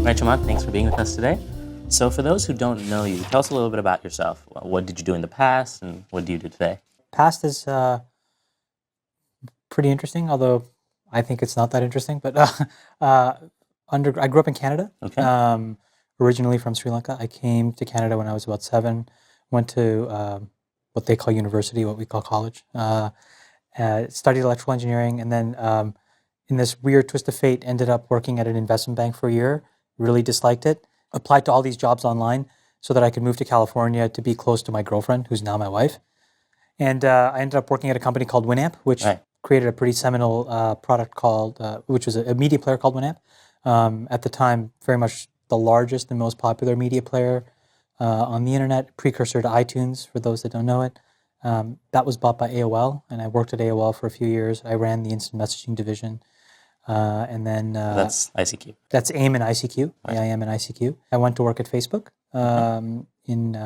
Right, Chamath, thanks for being with us today. So for those who don't know you, tell us a little bit about yourself. What did you do in the past and what do you do today? Past is pretty interesting, although I think it's not that interesting. But I grew up in Canada, Okay. Originally from Sri Lanka. I came to Canada when I was about 7, went to what they call university, what we call college, studied electrical engineering, and then in this weird twist of fate, ended up working at an investment bank for a year, really disliked it, applied to all these jobs online so that I could move to California to be close to my girlfriend, who's now my wife. And I ended up working at a company called Winamp, which Right. created a pretty seminal product called, which was a media player called Winamp. At the time, very much the largest and most popular media player on the internet, precursor to iTunes, for those that don't know it. That was bought by AOL, and I worked at AOL for a few years. I ran the instant messaging division. And then That's ICQ. that's AIM and ICQ, Right. AIM and ICQ. I went to work at Facebook in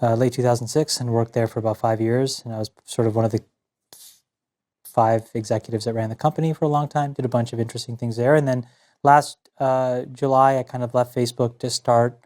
late 2006 and worked there for about 5 years. And I was sort of one of the 5 executives that ran the company for a long time, did a bunch of interesting things there. And then last July, I kind of left Facebook to start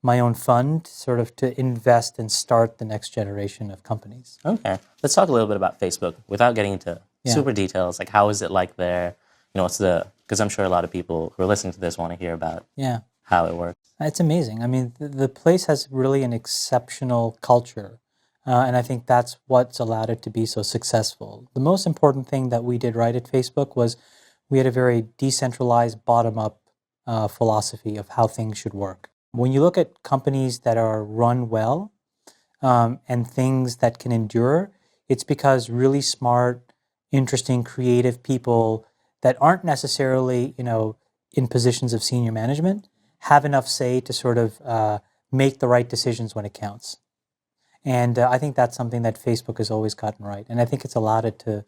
my own fund, sort of to invest and start the next generation of companies. Okay. Let's talk a little bit about Facebook without getting into Yeah. super details. Like, how is it like there? Because I'm sure a lot of people who are listening to this want to hear about Yeah. how it works. It's amazing. I mean, the place has really an exceptional culture. And I think that's what's allowed it to be so successful. The most important thing that we did right at Facebook was we had a very decentralized, bottom-up philosophy of how things should work. When you look at companies that are run well and things that can endure, it's because really smart, interesting, creative people that aren't necessarily, in positions of senior management have enough say to sort of make the right decisions when it counts. And I think that's something that Facebook has always gotten right. And I think it's allowed it to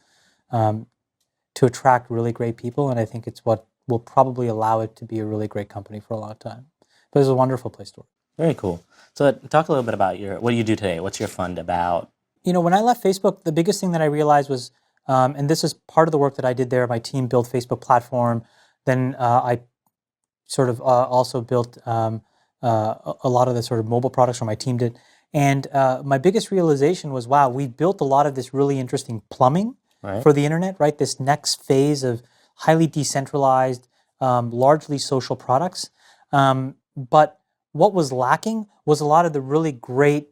attract really great people. And I think it's what will probably allow it to be a really great company for a long time. But it's a wonderful place to work. Very cool. So talk a little bit about what do you do today? What's your fund about? When I left Facebook, the biggest thing that I realized was, and this is part of the work that I did there, my team built Facebook platform. Then I sort of also built a lot of the sort of mobile products for my team did. And my biggest realization was, wow, we built a lot of this really interesting plumbing for the internet, right? This next phase of highly decentralized, largely social products. But what was lacking was a lot of the really great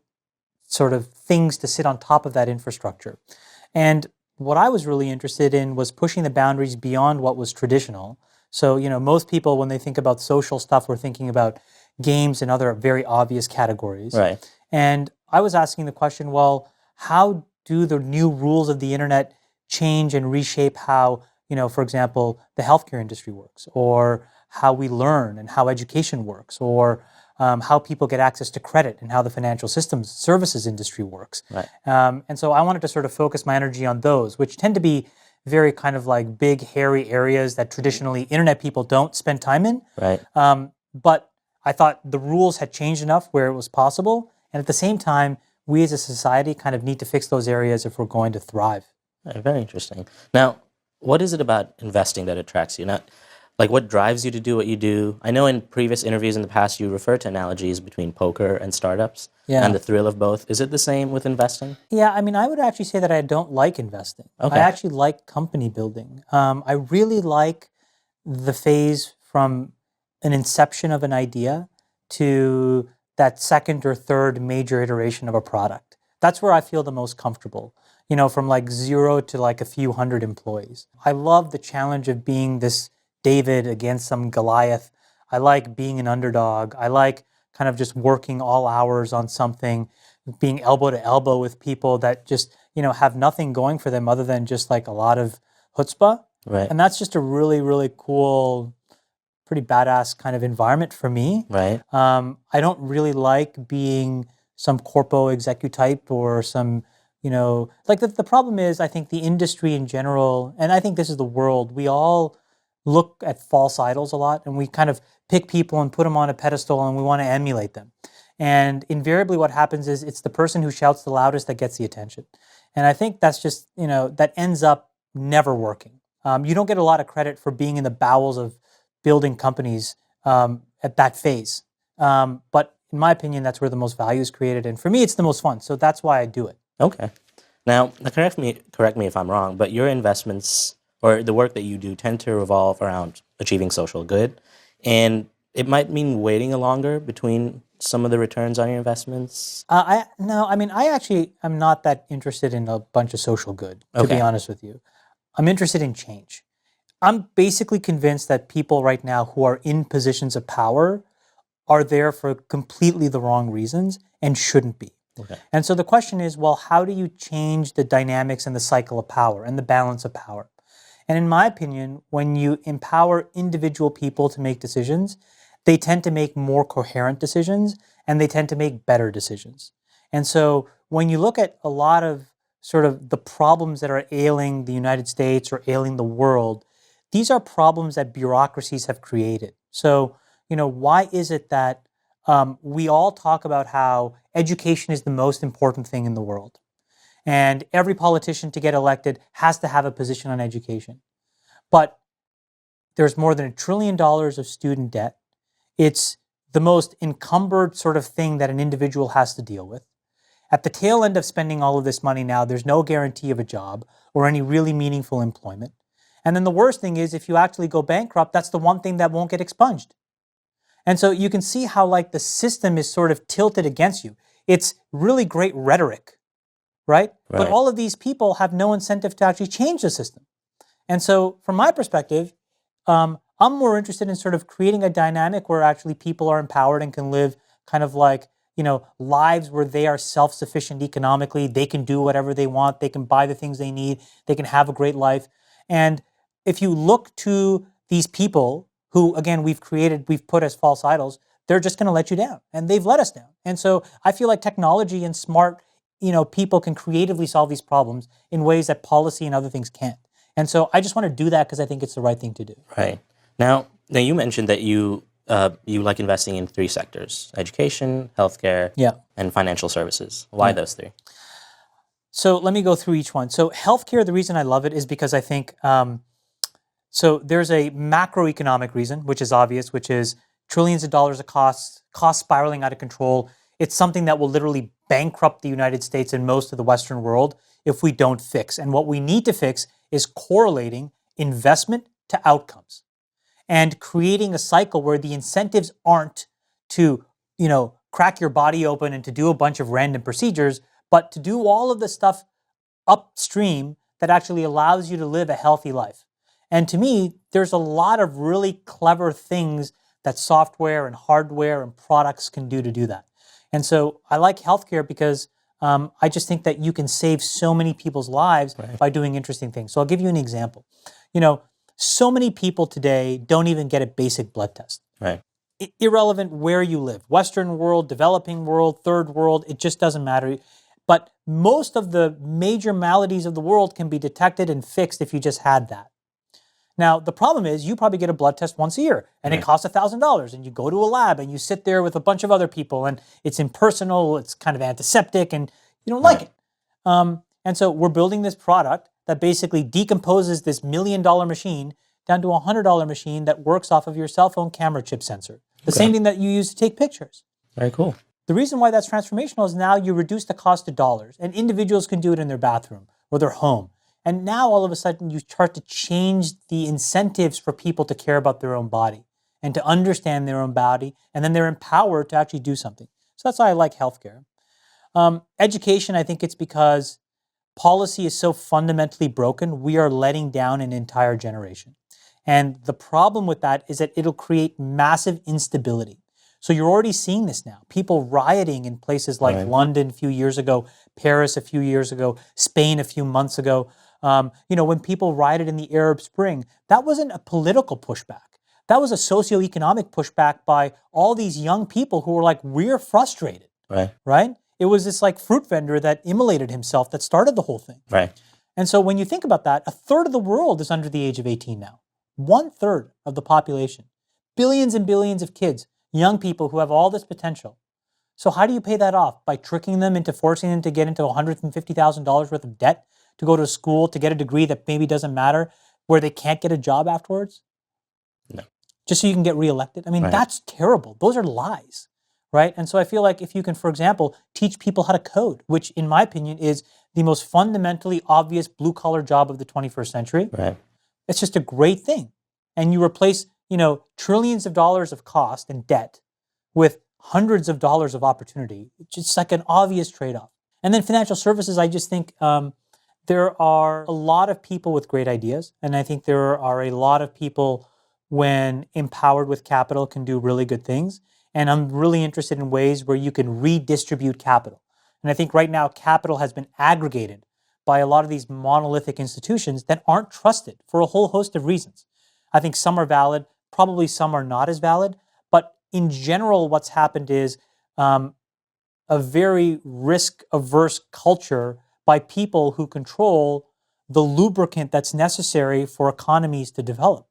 sort of things to sit on top of that infrastructure. And what I was really interested in was pushing the boundaries beyond what was traditional. So, most people, when they think about social stuff, were thinking about games and other very obvious categories. Right. And I was asking the question, well, how do the new rules of the internet change and reshape how, for example, the healthcare industry works, or how we learn and how education works, or how people get access to credit and how the financial systems services industry works. Right. And so I wanted to sort of focus my energy on those, which tend to be very kind of like big, hairy areas that traditionally internet people don't spend time in. Right. But I thought the rules had changed enough where it was possible. And at the same time, we as a society kind of need to fix those areas if we're going to thrive. Right, very interesting. Now, what is it about investing that attracts you? Not like what drives you to do what you do? I know in previous interviews in the past you referred to analogies between poker and startups and the thrill of both. Is it the same with investing? Yeah, I mean, I would actually say that I don't like investing. Okay. I actually like company building. I really like the phase from an inception of an idea to that second or third major iteration of a product. That's where I feel the most comfortable, from like 0 to like a few hundred employees. I love the challenge of being this David against some Goliath. I like being an underdog. I like kind of just working all hours on something, being elbow to elbow with people that just, have nothing going for them other than just like a lot of chutzpah. Right. And that's just a really, really cool, pretty badass kind of environment for me. Right. I don't really like being some corpo execu type or some, like the problem is I think the industry in general, and I think this is the world, we all look at false idols a lot and we kind of pick people and put them on a pedestal and we want to emulate them. And invariably what happens is it's the person who shouts the loudest that gets the attention. And I think that's just, that ends up never working. You don't get a lot of credit for being in the bowels of building companies at that phase. But in my opinion, that's where the most value is created. And for me, it's the most fun. So that's why I do it. Okay. Now, correct me if I'm wrong, but your investments or the work that you do tend to revolve around achieving social good, and it might mean waiting a longer between some of the returns on your investments. I actually am not that interested in a bunch of social good, to be Okay. honest with you. I'm interested in change. I'm basically convinced that people right now who are in positions of power are there for completely the wrong reasons and shouldn't be. Okay. And so the question is, well, how do you change the dynamics and the cycle of power and the balance of power? And in my opinion, when you empower individual people to make decisions, they tend to make more coherent decisions and they tend to make better decisions. And so when you look at a lot of sort of the problems that are ailing the United States or ailing the world, these are problems that bureaucracies have created. So, why is it that we all talk about how education is the most important thing in the world? And every politician to get elected has to have a position on education. But there's more than $1 trillion of student debt. It's the most encumbered sort of thing that an individual has to deal with. At the tail end of spending all of this money now, there's no guarantee of a job or any really meaningful employment. And then the worst thing is if you actually go bankrupt, that's the one thing that won't get expunged. And so you can see how like the system is sort of tilted against you. It's really great rhetoric, right? But all of these people have no incentive to actually change the system. And so from my perspective, I'm more interested in sort of creating a dynamic where actually people are empowered and can live kind of like, lives where they are self-sufficient economically. They can do whatever they want. They can buy the things they need. They can have a great life. And if you look to these people who, again, we've put as false idols, they're just going to let you down. And they've let us down. And so I feel like technology and smart, people can creatively solve these problems in ways that policy and other things can't. And so I just want to do that because I think it's the right thing to do. Right. Now you mentioned that you like investing in 3 sectors: education, healthcare, and financial services. Why those 3? So let me go through each one. So healthcare, the reason I love it is because I think, so there's a macroeconomic reason, which is obvious, which is trillions of dollars of costs spiraling out of control. It's something that will literally bankrupt the United States and most of the Western world if we don't fix. And what we need to fix is correlating investment to outcomes and creating a cycle where the incentives aren't to, crack your body open and to do a bunch of random procedures, but to do all of the stuff upstream that actually allows you to live a healthy life. And to me, there's a lot of really clever things that software and hardware and products can do to do that. And so I like healthcare because I just think that you can save so many people's lives by doing interesting things. So I'll give you an example. So many people today don't even get a basic blood test. Right. Irrelevant where you live, Western world, developing world, third world, it just doesn't matter. But most of the major maladies of the world can be detected and fixed if you just had that. Now, the problem is you probably get a blood test once a year and it costs $1,000 and you go to a lab and you sit there with a bunch of other people and it's impersonal, it's kind of antiseptic and you don't like it. And so we're building this product that basically decomposes this $1 million machine down to a $100 machine that works off of your cell phone camera chip sensor. The same thing that you use to take pictures. Very cool. The reason why that's transformational is now you reduce the cost to dollars and individuals can do it in their bathroom or their home. And now all of a sudden you start to change the incentives for people to care about their own body and to understand their own body, and then they're empowered to actually do something. So that's why I like healthcare. Education, I think it's because policy is so fundamentally broken, we are letting down an entire generation. And the problem with that is that it'll create massive instability. So you're already seeing this now. People rioting in places like London a few years ago, Paris a few years ago, Spain a few months ago. When people rioted in the Arab Spring, that wasn't a political pushback. That was a socioeconomic pushback by all these young people who were like, we're frustrated. Right? It was this like fruit vendor that immolated himself that started the whole thing. Right. And so when you think about that, 1/3 of the world is under the age of 18 now. 1/3 of the population. Billions and billions of kids, young people who have all this potential. So how do you pay that off? By tricking them into forcing them to get into $150,000 worth of debt to go to school, to get a degree that maybe doesn't matter, where they can't get a job afterwards? No. just so you can get reelected. I mean, that's terrible. Those are lies, right? And so I feel like if you can, for example, teach people how to code, which in my opinion is the most fundamentally obvious blue-collar job of the 21st century, it's just a great thing. And you replace, trillions of dollars of cost and debt with hundreds of dollars of opportunity. It's just like an obvious trade-off. And then financial services, I just think there are a lot of people with great ideas. And I think there are a lot of people, when empowered with capital, can do really good things. And I'm really interested in ways where you can redistribute capital. And I think right now capital has been aggregated by a lot of these monolithic institutions that aren't trusted for a whole host of reasons. I think some are valid, probably some are not as valid. But in general, what's happened is a very risk-averse culture by people who control the lubricant that's necessary for economies to develop.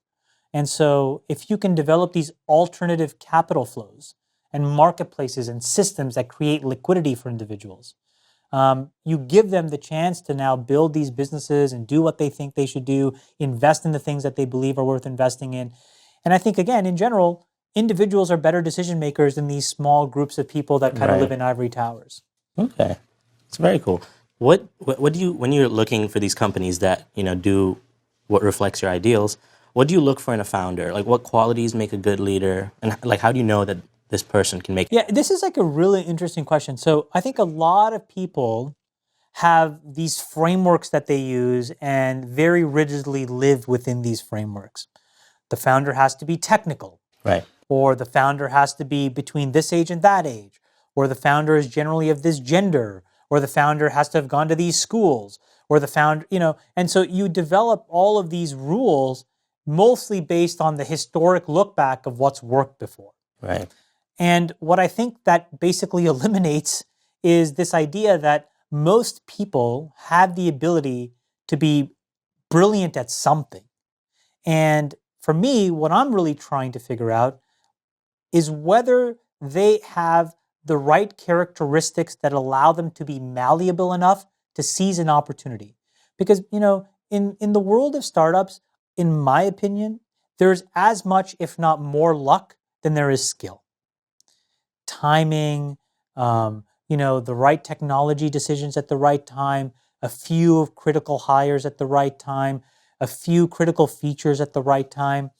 And so if you can develop these alternative capital flows and marketplaces and systems that create liquidity for individuals, you give them the chance to now build these businesses and do what they think they should do, invest in the things that they believe are worth investing in. And I think, again, in general, individuals are better decision makers than these small groups of people that kind of live in ivory towers. Okay, it's very cool. What do you, when you're looking for these companies that do what reflects your ideals, what do you look for in a founder? Like, what qualities make a good leader, and like, how do you know that this person can make? Yeah, this is like a really interesting question. So I think a lot of people have these frameworks that they use and very rigidly live within these frameworks. The founder has to be technical. Right. Or the founder has to be between this age and that age. Or the founder is generally of this gender. Or the founder has to have gone to these schools. Or the founder, and so you develop all of these rules mostly based on the historic look back of what's worked before. Right. And what I think that basically eliminates is this idea that most people have the ability to be brilliant at something. And for me, what I'm really trying to figure out is whether they have the right characteristics that allow them to be malleable enough to seize an opportunity. Because, in the world of startups, in my opinion, there's as much, if not more, luck than there is skill. Timing, the right technology decisions at the right time, a few critical hires at the right time, a few critical features at the right time.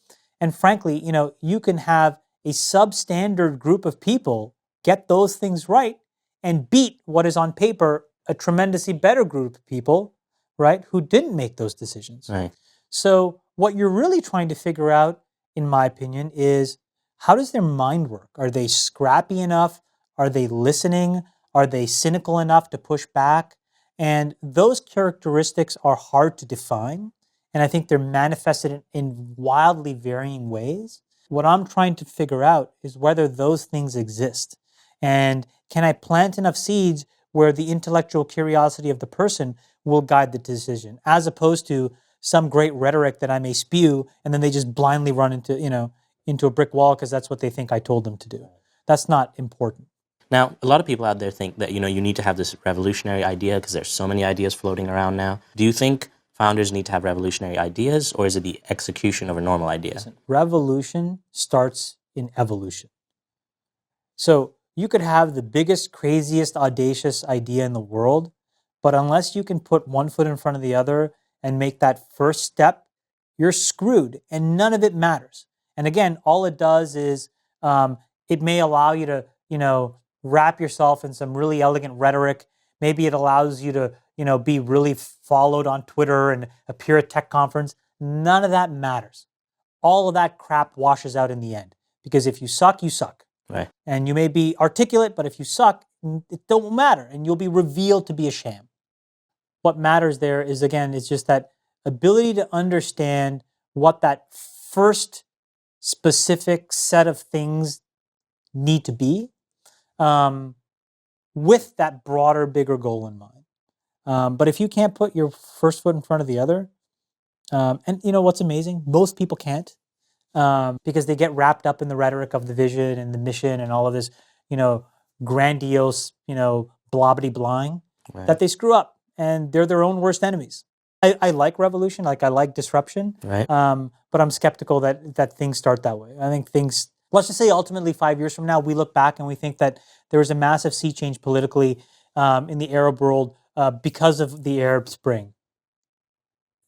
And frankly, you can have a substandard group of people get those things right and beat what is on paper a tremendously better group of people, right, who didn't make those decisions. Right. So what you're really trying to figure out, in my opinion, is how does their mind work? Are they scrappy enough? Are they listening? Are they cynical enough to push back? And those characteristics are hard to define. And I think they're manifested in wildly varying ways. What I'm trying to figure out is whether those things exist. And can I plant enough seeds where the intellectual curiosity of the person will guide the decision, as opposed to some great rhetoric that I may spew and then they just blindly run into a brick wall because that's what they think I told them to do. That's not important. Now, a lot of people out there think that, you need to have this revolutionary idea because there's so many ideas floating around now. Do you think founders need to have revolutionary ideas, or is it the execution of a normal idea? Listen, revolution starts in evolution. So you could have the biggest, craziest, audacious idea in the world, but unless you can put one foot in front of the other and make that first step, you're screwed and none of it matters. And again, all it does is it may allow you to, wrap yourself in some really elegant rhetoric. Maybe it allows you to, be really followed on Twitter and appear at tech conference. None of that matters. All of that crap washes out in the end. Because if you suck, you suck. Right. And you may be articulate, but if you suck, it don't matter. And you'll be revealed to be a sham. What matters there is, again, it's just that ability to understand what that first specific set of things need to be, with that broader, bigger goal in mind. But if you can't put your first foot in front of the other, and what's amazing, most people can't, because they get wrapped up in the rhetoric of the vision and the mission and all of this, grandiose, blobbity blying, that they screw up and they're their own worst enemies. I like revolution, like I like disruption, Right. but I'm skeptical that things start that way. I think things, let's just say ultimately 5 years from now, we look back and we think that there was a massive sea change politically in the Arab world because of the Arab Spring.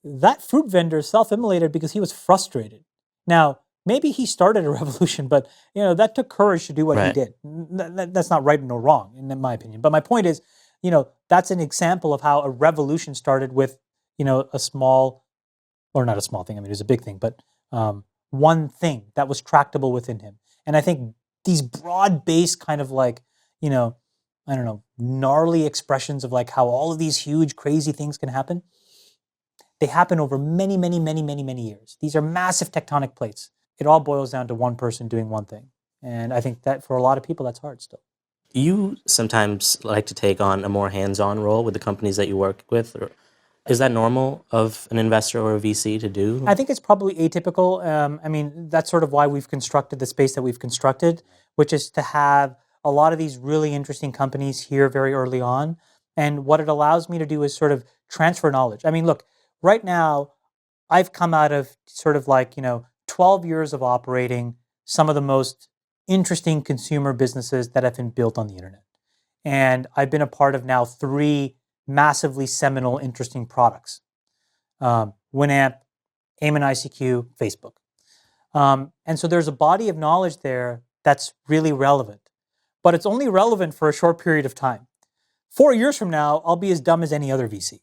That fruit vendor self-immolated because he was frustrated. Now, maybe he started a revolution, but that took courage to do what he Right. did. That's not right nor wrong, in my opinion. But my point is, that's an example of how a revolution started with, a small, or not a small thing. I mean, it was a big thing, but one thing that was tractable within him. And I think these broad-based kind of like, I don't know, gnarly expressions of like how all of these huge, crazy things can happen. They happen over many, many, many, many, many years. These are massive tectonic plates. It all boils down to one person doing one thing. And I think that for a lot of people, that's hard still. You sometimes like to take on a more hands-on role with the companies that you work with, or is that normal of an investor or a VC to do? I think it's probably atypical. I mean, that's sort of why we've constructed the space that we've constructed, which is to have a lot of these really interesting companies here very early on. And what it allows me to do is sort of transfer knowledge. I mean, look, right now, I've come out of sort of like, 12 years of operating some of the most interesting consumer businesses that have been built on the internet. And I've been a part of now 3 massively seminal, interesting products. Winamp, Aimon ICQ, Facebook. And so there's a body of knowledge there that's really relevant. But it's only relevant for a short period of time. 4 years from now, I'll be as dumb as any other VC.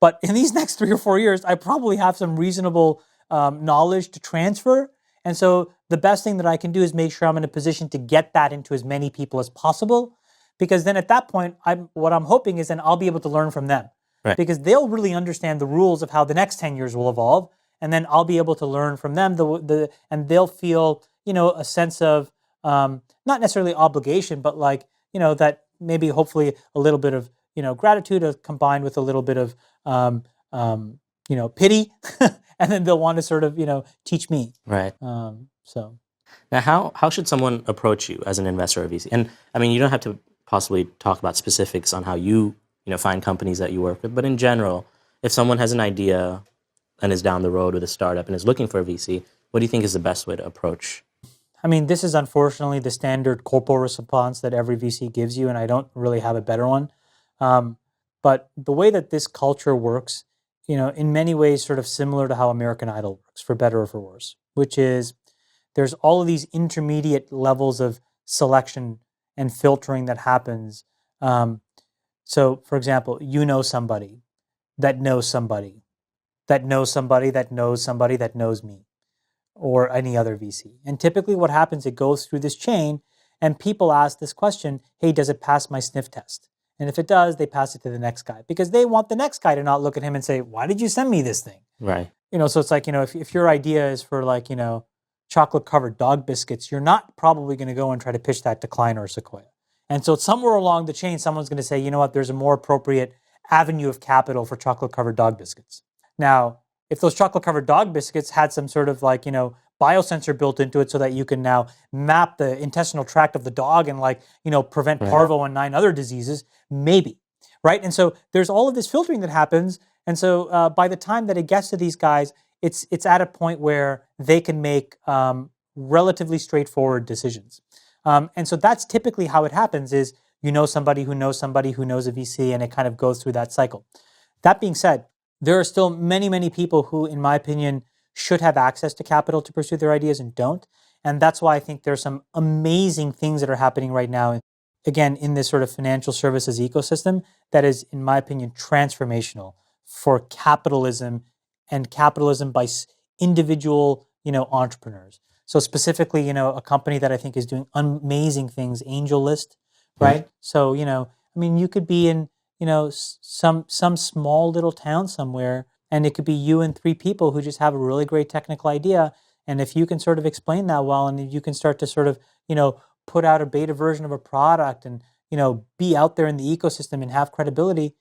But in these next 3 or 4 years, I probably have some reasonable knowledge to transfer. And so the best thing that I can do is make sure I'm in a position to get that into as many people as possible. Because then at that point, what I'm hoping is then I'll be able to learn from them. Right. Because they'll really understand the rules of how the next 10 years will evolve. And then I'll be able to learn from them, and they'll feel, a sense of not necessarily obligation, but like, that maybe hopefully a little bit of, gratitude combined with a little bit of, pity. And then they'll want to sort of, teach me. Right. So Now, how should someone approach you as an investor or VC? And I mean, you don't have to possibly talk about specifics on how you find companies that you work with, but in general, if someone has an idea and is down the road with a startup and is looking for a VC, what do you think is the best way to approach? I mean, this is unfortunately the standard corporate response that every VC gives you, and I don't really have a better one. But the way that this culture works, in many ways, sort of similar to how American Idol works, for better or for worse, which is there's all of these intermediate levels of selection and filtering that happens. So, for example, somebody that knows somebody that knows somebody that knows somebody that knows me, or any other VC. And typically what happens, it goes through this chain and people ask this question, hey, does it pass my sniff test? And if it does, they pass it to the next guy because they want the next guy to not look at him and say, why did you send me this thing? Right. So it's like, if your idea is for like, chocolate covered dog biscuits, you're not probably going to go and try to pitch that to Klein or Sequoia. And so somewhere along the chain, someone's going to say, you know what, there's a more appropriate avenue of capital for chocolate covered dog biscuits. Now, if those chocolate covered dog biscuits had some sort of like, biosensor built into it so that you can now map the intestinal tract of the dog and like, prevent parvo and 9 other diseases, maybe, right? And so there's all of this filtering that happens. And so by the time that it gets to these guys, it's at a point where they can make relatively straightforward decisions. And so that's typically how it happens is, somebody who knows somebody who knows a VC, and it kind of goes through that cycle. That being said, there are still many, many people who, in my opinion, should have access to capital to pursue their ideas and don't. And that's why I think there's some amazing things that are happening right now, again, in this sort of financial services ecosystem that is, in my opinion, transformational for capitalism and capitalism by individual, entrepreneurs. So specifically, a company that I think is doing amazing things, AngelList, right? So, you could be in, some small little town somewhere, and it could be you and 3 people who just have a really great technical idea. And if you can sort of explain that well, and if you can start to sort of, put out a beta version of a product and, be out there in the ecosystem and have credibility,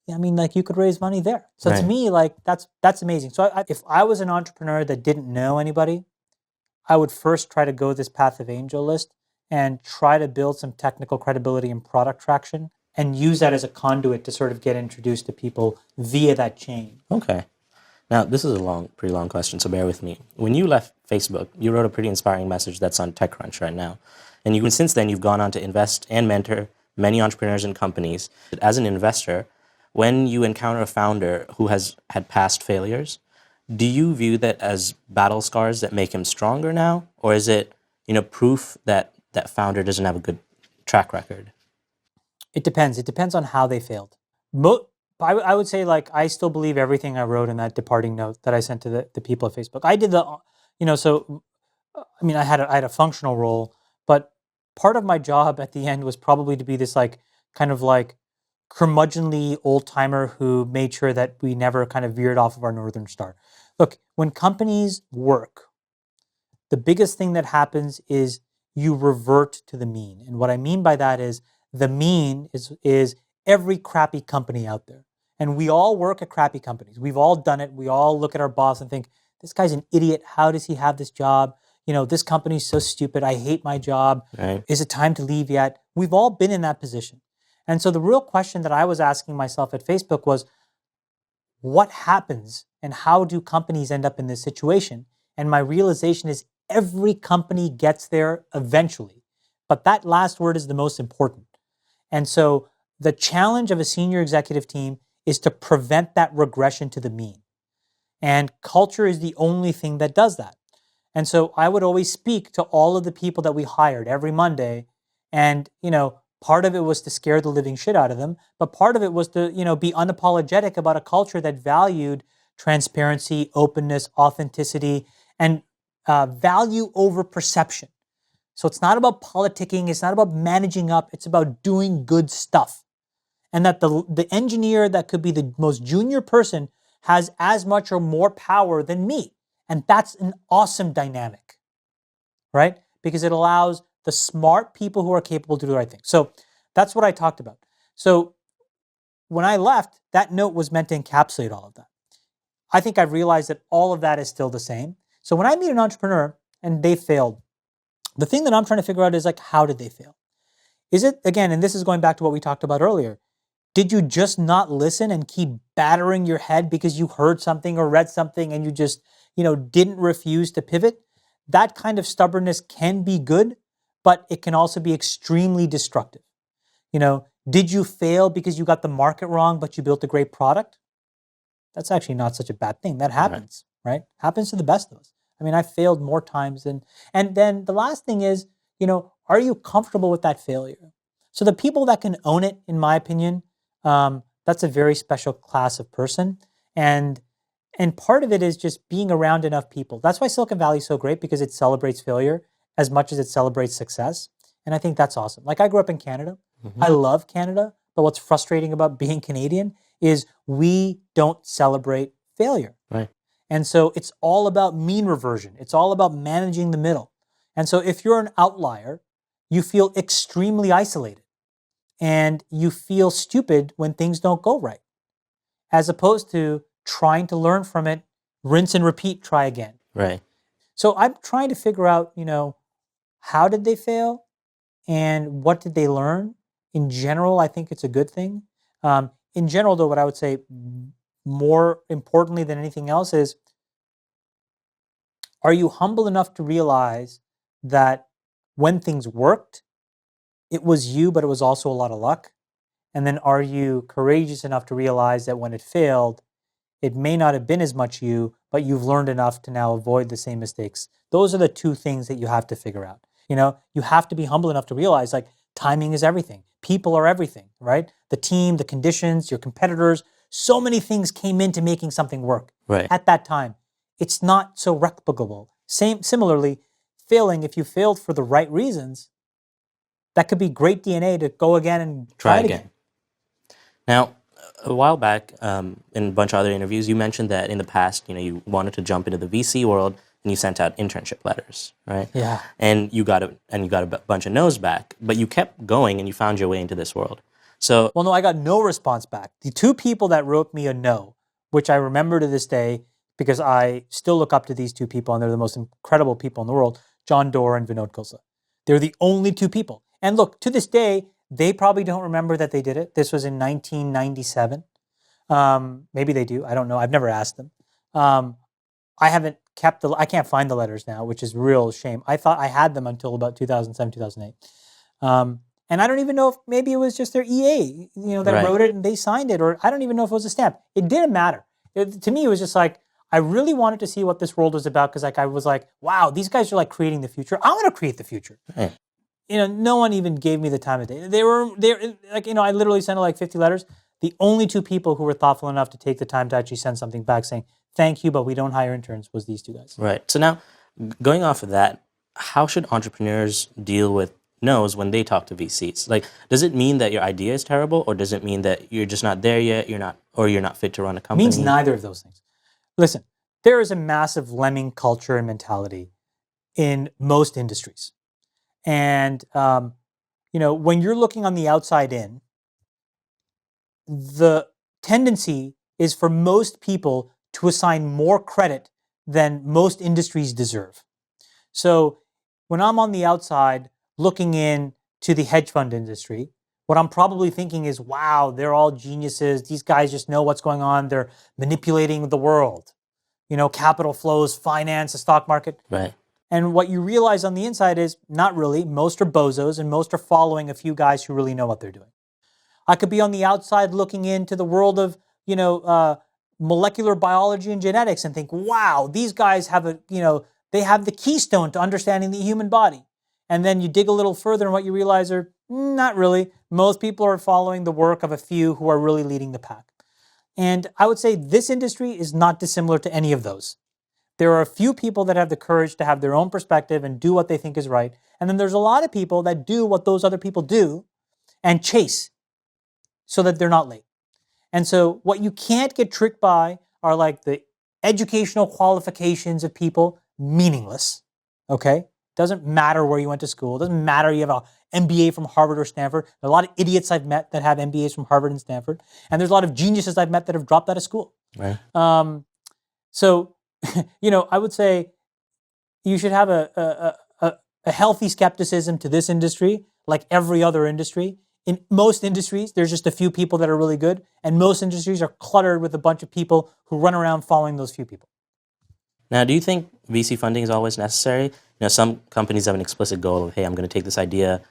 you could raise money there. So to me, that's amazing. So if I was an entrepreneur that didn't know anybody, I would first try to go this path of AngelList and try to build some technical credibility and product traction. and use that as a conduit to sort of get introduced to people via that chain. Okay. Now, this is a pretty long question, so bear with me. When you left Facebook, you wrote a pretty inspiring message that's on TechCrunch right now. And since then, you've gone on to invest and mentor many entrepreneurs and companies. As an investor, when you encounter a founder who has had past failures, do you view that as battle scars that make him stronger now? Or is it, proof that that founder doesn't have a good track record? It depends. It depends on how they failed. I would say, like, I still believe everything I wrote in that departing note that I sent to the people at Facebook. I did I had a functional role, but part of my job at the end was probably to be this like kind of like curmudgeonly old timer who made sure that we never kind of veered off of our Northern Star. Look, when companies work, the biggest thing that happens is you revert to the mean. And what I mean by that is the mean is every crappy company out there. And we all work at crappy companies. We've all done it. We all look at our boss and think, this guy's an idiot. How does he have this job? This company's so stupid. I hate my job. Right. Is it time to leave yet? We've all been in that position. And so the real question that I was asking myself at Facebook was, what happens and how do companies end up in this situation? And my realization is every company gets there eventually, but that last word is the most important. And so the challenge of a senior executive team is to prevent that regression to the mean. And culture is the only thing that does that. And so I would always speak to all of the people that we hired every Monday. And, part of it was to scare the living shit out of them, but part of it was to, be unapologetic about a culture that valued transparency, openness, authenticity, and value over perception. So it's not about politicking. It's not about managing up. It's about doing good stuff. And that the engineer that could be the most junior person has as much or more power than me. And that's an awesome dynamic, right? Because it allows the smart people who are capable to do the right thing. So that's what I talked about. So when I left, that note was meant to encapsulate all of that. I think I've realized that all of that is still the same. So when I meet an entrepreneur and they failed, the thing that I'm trying to figure out is like, how did they fail? Is it, again, and this is going back to what we talked about earlier, did you just not listen and keep battering your head because you heard something or read something and you just, didn't refuse to pivot? That kind of stubbornness can be good, but it can also be extremely destructive. Did you fail because you got the market wrong, but you built a great product? That's actually not such a bad thing. That happens, right? Happens to the best of us. I mean, I failed more times and then the last thing is, are you comfortable with that failure? So the people that can own it, in my opinion, that's a very special class of person. And part of it is just being around enough people. That's why Silicon Valley is so great, because it celebrates failure as much as it celebrates success. And I think that's awesome. Like, I grew up in Canada. Mm-hmm. I love Canada. But what's frustrating about being Canadian is we don't celebrate failure. Right. And so it's all about mean reversion. It's all about managing the middle. And so if you're an outlier, you feel extremely isolated and you feel stupid when things don't go right, as opposed to trying to learn from it, rinse and repeat, try again. Right. So I'm trying to figure out, how did they fail and what did they learn? In general, I think it's a good thing. In general, though, what I would say more importantly than anything else is, are you humble enough to realize that when things worked, it was you, but it was also a lot of luck? And then are you courageous enough to realize that when it failed, it may not have been as much you, but you've learned enough to now avoid the same mistakes? Those are the two things that you have to figure out. You have to be humble enough to realize, like, timing is everything. People are everything, right? The team, the conditions, your competitors, so many things came into making something work at that time. It's not so replicable. Similarly, failing, if you failed for the right reasons, that could be great DNA to go again and try it again. Now, a while back, in a bunch of other interviews, you mentioned that in the past, you wanted to jump into the VC world and you sent out internship letters, right? Yeah. And you got a bunch of no's back, but you kept going and you found your way into this world. So, well, no, I got no response back. The two people that wrote me a no, which I remember to this day because I still look up to these two people and they're the most incredible people in the world, John Doerr and Vinod Khosla. They're the only two people. And look, to this day, They probably don't remember that they did it. This was in 1997. Maybe they do. I don't know. I've never asked them. I haven't kept I can't find the letters now, which is real shame. I thought I had them until about 2007, 2008. And I don't even know if maybe it was just their EA, that wrote it and they signed it, or I don't even know if it was a stamp. It didn't matter. To me, it was just like, I really wanted to see what this world was about, because I was like, wow, these guys are like creating the future. I want to create the future. Hey. No one even gave me the time of day. They were like, I literally sent like 50 letters. The only two people who were thoughtful enough to take the time to actually send something back saying, thank you, but we don't hire interns, was these two guys. Right. So now, going off of that, how should entrepreneurs deal with no's when they talk to VCs? Like, does it mean that your idea is terrible, or does it mean that you're just not there yet, you're not fit to run a company? It means neither of those things. Listen, there is a massive lemming culture and mentality in most industries. And, when you're looking on the outside in, the tendency is for most people to assign more credit than most industries deserve. So when I'm on the outside looking in to the hedge fund industry, what I'm probably thinking is, wow, they're all geniuses. These guys just know what's going on. They're manipulating the world. Capital flows, finance, the stock market. Right. And what you realize on the inside is not really. Most are bozos, and most are following a few guys who really know what they're doing. I could be on the outside looking into the world of, molecular biology and genetics and think, wow, these guys have they have the keystone to understanding the human body. And then you dig a little further and what you realize are not really. Most people are following the work of a few who are really leading the pack. And I would say this industry is not dissimilar to any of those. There are a few people that have the courage to have their own perspective and do what they think is right. And then there's a lot of people that do what those other people do and chase so that they're not late. And so what you can't get tricked by are like the educational qualifications of people, meaningless, okay? Doesn't matter where you went to school. Doesn't matter you have an MBA from Harvard or Stanford. There are a lot of idiots I've met that have MBAs from Harvard and Stanford. And there's a lot of geniuses I've met that have dropped out of school. Right. So, I would say you should have a healthy skepticism to this industry, like every other industry. In most industries, there's just a few people that are really good, and most industries are cluttered with a bunch of people who run around following those few people. Now, do you think VC funding is always necessary? Some companies have an explicit goal of, hey, I'm going to take this idea,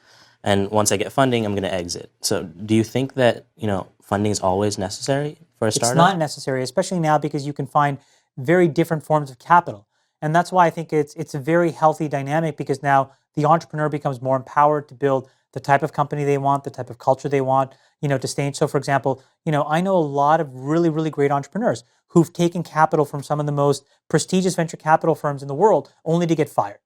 and once I get funding, I'm going to exit. So do you think that, funding is always necessary for a startup? It's not necessary, especially now because you can find very different forms of capital. And that's why I think it's a very healthy dynamic, because now the entrepreneur becomes more empowered to build the type of company they want, the type of culture they want, to stay in. So for example, I know a lot of really, really great entrepreneurs who've taken capital from some of the most prestigious venture capital firms in the world only to get fired.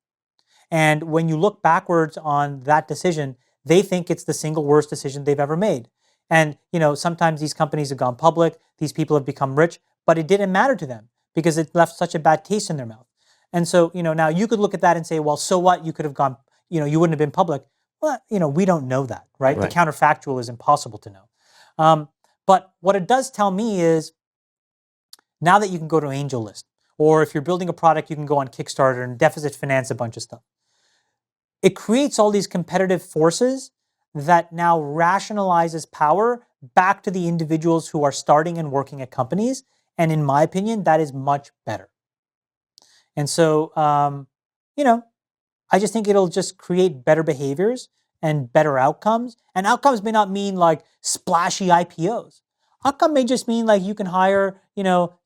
And when you look backwards on that decision, they think it's the single worst decision they've ever made. And, sometimes these companies have gone public, these people have become rich, but it didn't matter to them because it left such a bad taste in their mouth. And so, now you could look at that and say, well, so what? You could have gone, you wouldn't have been public. Well, we don't know that, right? The counterfactual is impossible to know. But what it does tell me is now that you can go to AngelList, or if you're building a product, you can go on Kickstarter and deficit finance a bunch of stuff. It creates all these competitive forces that now rationalizes power back to the individuals who are starting and working at companies. And in my opinion, that is much better. And so, I just think it'll just create better behaviors and better outcomes. And outcomes may not mean like splashy IPOs. Outcome may just mean like you can hire,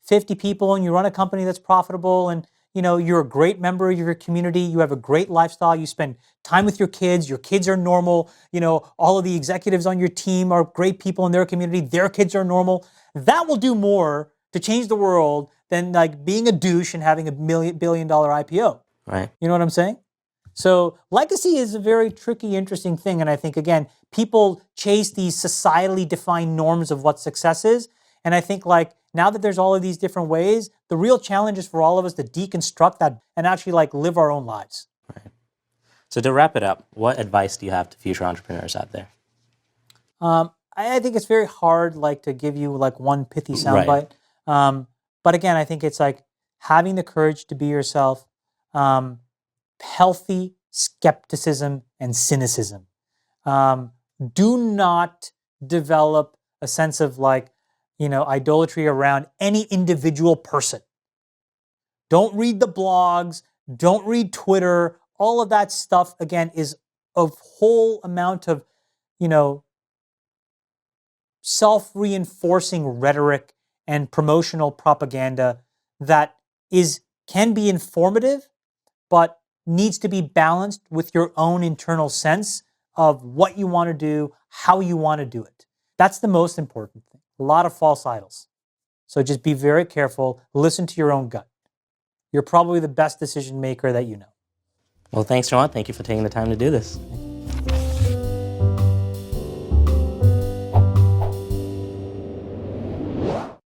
50 people and you run a company that's profitable and, you're a great member of your community. You have a great lifestyle. You spend time with your kids. Your kids are normal. All of the executives on your team are great people in their community. Their kids are normal. That will do more to change the world than like being a douche and having $1 billion IPO. Right. You know what I'm saying? So legacy is a very tricky, interesting thing. And I think, again, people chase these societally defined norms of what success is. And I think like now that there's all of these different ways, the real challenge is for all of us to deconstruct that and actually like live our own lives. Right. So to wrap it up, what advice do you have to future entrepreneurs out there? I think it's very hard like to give you like one pithy soundbite. But again, I think it's like having the courage to be yourself, healthy skepticism and cynicism. Do not develop a sense of idolatry around any individual person. Don't read the blogs, don't read Twitter. All of that stuff, again, is a whole amount of, self-reinforcing rhetoric and promotional propaganda that can be informative, but needs to be balanced with your own internal sense of what you want to do, how you want to do it. That's the most important thing. A lot of false idols. So just be very careful. Listen to your own gut. You're probably the best decision maker that you know. Well, thanks, Chamath. Thank you for taking the time to do this.